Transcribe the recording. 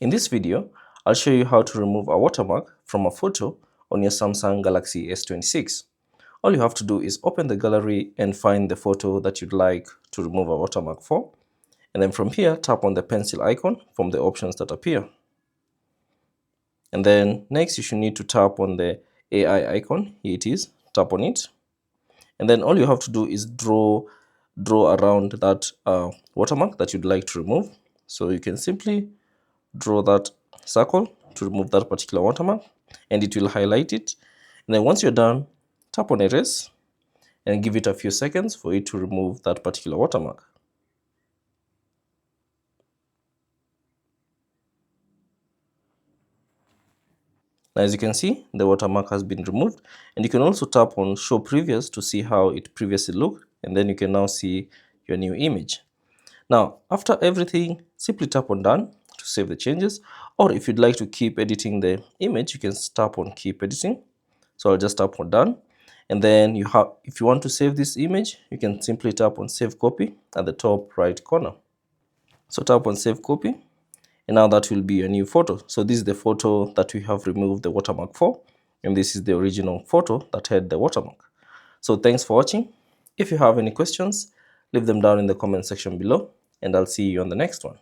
In this video, I'll show you how to remove a watermark from a photo on your Samsung Galaxy S26. All you have to do is open the gallery and find the photo that you'd like to remove a watermark for. And then from here, tap on the pencil icon from the options that appear. And then next, you should need to tap on the AI icon. Here it is. Tap on it. And then all you have to do is draw around that watermark that you'd like to remove. So you can simply draw that circle to remove that particular watermark, and it will highlight it. And then once you're done, tap on erase and give it a few seconds for it to remove that particular watermark. Now, as you can see, the watermark has been removed, and you can also tap on show previous to see how it previously looked, and then you can now see your new image. Now, after everything, simply tap on done to save the changes, or if you'd like to keep editing the image, you can tap on keep editing. So I'll just tap on done, and then if you want to save this image, you can simply tap on save copy at the top right corner. So tap on save copy, and now that will be your new photo. So this is the photo that we have removed the watermark for, and this is the original photo that had the watermark. So thanks for watching. If you have any questions, leave them down in the comment section below, and I'll see you on the next one.